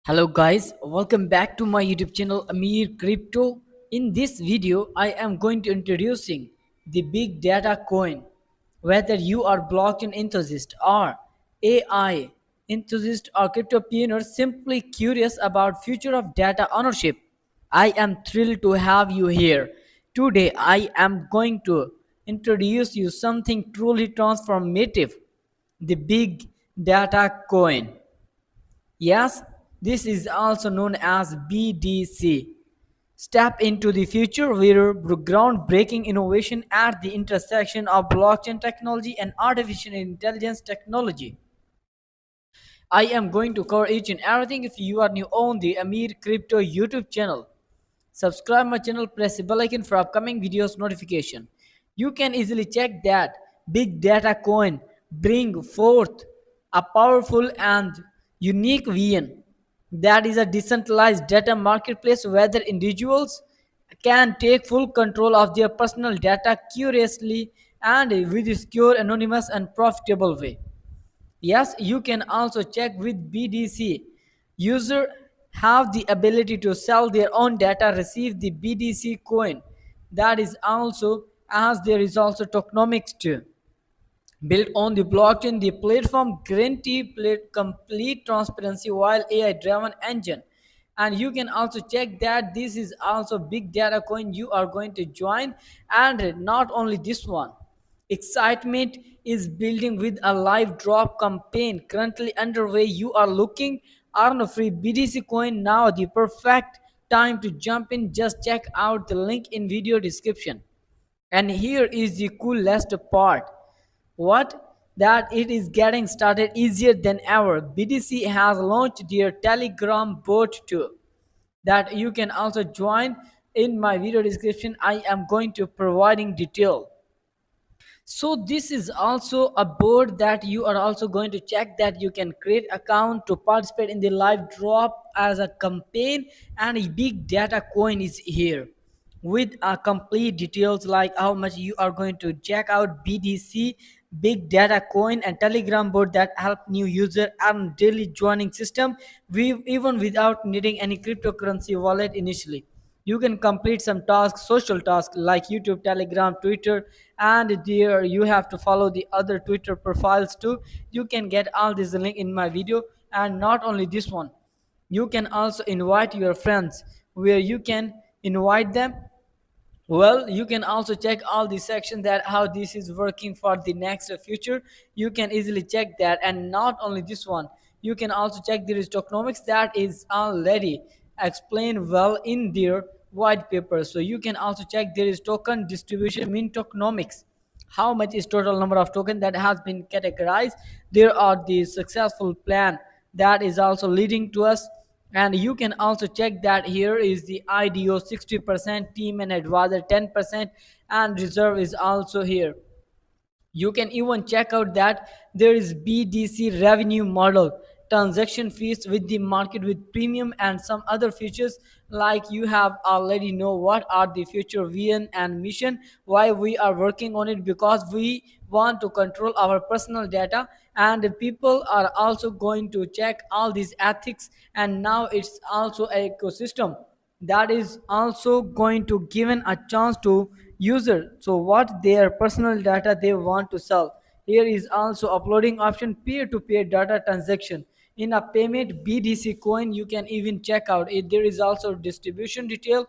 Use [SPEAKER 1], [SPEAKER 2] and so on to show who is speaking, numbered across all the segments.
[SPEAKER 1] Hello guys, welcome back to my YouTube channel Amir Crypto. In this video, I am going to introducing the big data coin. Whether you are blockchain enthusiast or AI enthusiast or crypto pioneer simply curious about future of data ownership, I am thrilled to have you here. Today I am going to introduce you something truly transformative, the big data coin. Yes, this is also known as BDC. Step into the future where groundbreaking innovation at the intersection of blockchain technology and artificial intelligence technology. I am going to cover each and everything. If you are new on the Amir Crypto YouTube channel, subscribe my channel, press the bell icon for upcoming videos notification. You can easily check that big data coin bring forth a powerful and unique vision that is a decentralized data marketplace where individuals can take full control of their personal data curiously and with a secure, anonymous, and profitable way. Yes, you can also check with BDC. User have the ability to sell their own data, receive the BDC coin. That is also as there is also tokenomics too. Built on the blockchain, the platform guarantee complete transparency while AI driven engine. And you can also check that this is also big data coin you are going to join, and not only this one. Excitement is building with a live drop campaign currently underway. You are looking earn a free BDC coin now. The perfect time to jump in. Just check out the link in video description. And here is the coolest part. What? That it is getting started easier than ever. BDC has launched their Telegram bot too. That you can also join in my video description. I am going to providing detail. So this is also a board that you are also going to check that you can create account to participate in the live drop as a campaign, and a big data coin is here with complete details like how much you are going to check out BDC big data coin and telegram board that help new user earn daily joining system even without needing any cryptocurrency wallet initially. You can complete some tasks, social tasks like YouTube, Telegram, Twitter, and there you have to follow the other Twitter profiles too. You can get all this link in my video. And not only this one, you can also invite your friends where you can invite them. Well, you can also check all the section that how this is working for the next future. You can easily check that. And not only this one, you can also check there is tokenomics that is already explained well in their white paper. So you can also check there is token distribution mean tokenomics, how much is total number of token that has been categorized. There are the successful plan that is also leading to us. And you can also check that here is the IDO 60%, team and advisor 10%, and reserve is also here. You can even check out that there is BDC revenue model, transaction fees with the market with premium and some other features like you have already know what are the future vision and mission, why we are working on it because we want to control our personal data, and people are also going to check all these ethics. And now it's also a ecosystem that is also going to given a chance to user so what their personal data they want to sell. Here is also uploading option, peer-to-peer data transaction in a payment BDC coin. You can even check out it. There is also distribution detail,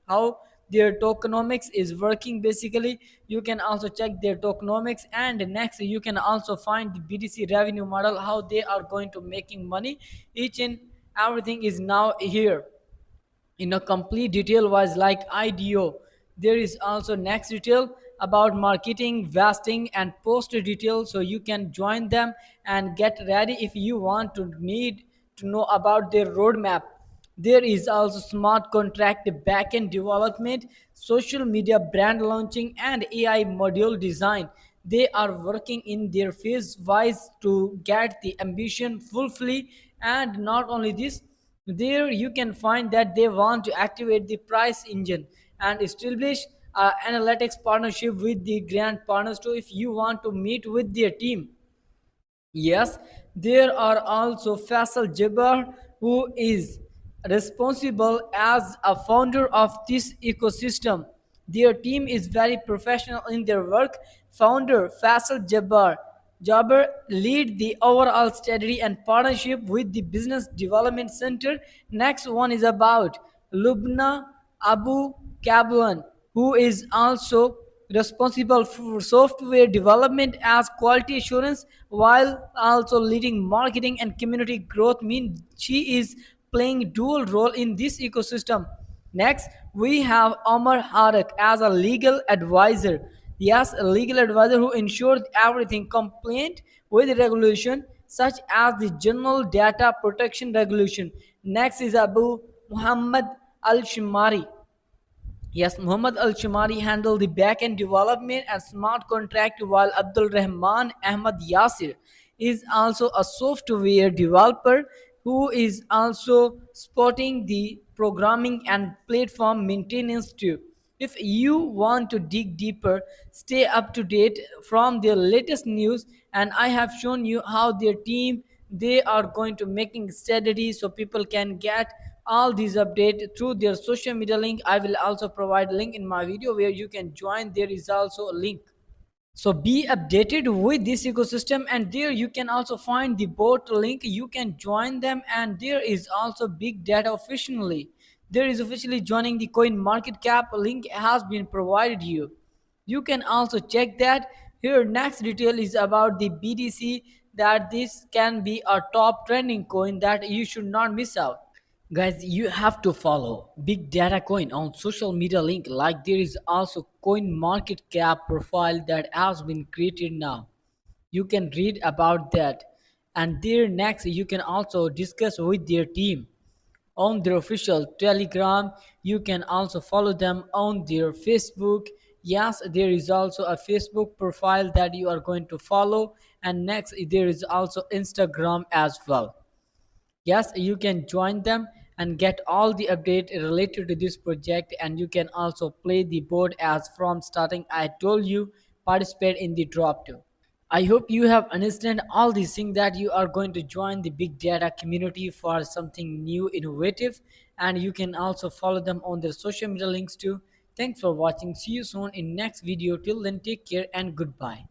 [SPEAKER 1] how their tokenomics is working basically. You can also check their tokenomics. And next you can also find the BDC revenue model, how they are going to making money. Each and everything is now here in a complete detail was like IDO. There is also next detail about marketing, vesting, and post detail. So you can join them and get ready if you want to need to know about their roadmap. There is also smart contract backend development, social media brand launching, and AI module design. They are working in their phase wise to get the ambition fully. And not only this, there you can find that they want to activate the price engine and establish analytics partnership with the grant partners too if you want to meet with their team. Yes, there are also Faisal Jabbar who is responsible as a founder of this ecosystem. Their team is very professional in their work. Founder Faisal Jabbar lead the overall strategy and partnership with the Business Development Center. Next one is about Lubna Abu Kablan, who is also responsible for software development as quality assurance while also leading marketing and community growth. Mean she is playing dual role in this ecosystem. Next, we have Omar Harak as a legal advisor. Yes, a legal advisor who ensures everything compliant with regulation such as the General Data Protection Regulation. Next is Abu Muhammad Al Shimari. Yes, Muhammad Al Shamari handled the back-end development and smart contract, while Abdul Rahman Ahmad Yasir is also a software developer who is also supporting the programming and platform maintenance too. If you want to dig deeper, stay up to date from their latest news, and I have shown you how their team they are going to making strategy so people can get all these updates through their social media link. I will also provide link in my video where you can join. There is also a link, so be updated with this ecosystem, and there you can also find the bot link. You can join them, and there is also big data officially. There is officially joining the coin market cap link has been provided you. You can also check that here. Next detail is about the BDC, that this can be a top trending coin that you should not miss out. Guys, you have to follow Big Data Coin on social media link. Like there is also Coin Market Cap profile that has been created now. You can read about that. And there next you can also discuss with their team on their official Telegram. You can also follow them on their Facebook. Yes, there is also a Facebook profile that you are going to follow. And next there is also Instagram as well. Yes, you can join them and get all the update related to this project, and you can also play the board as from starting. I told you participate in the drop too. I hope you have understand all these things, that you are going to join the big data community for something new, innovative, and you can also follow them on their social media links too. Thanks for watching. See you soon in next video. Till then, take care and goodbye.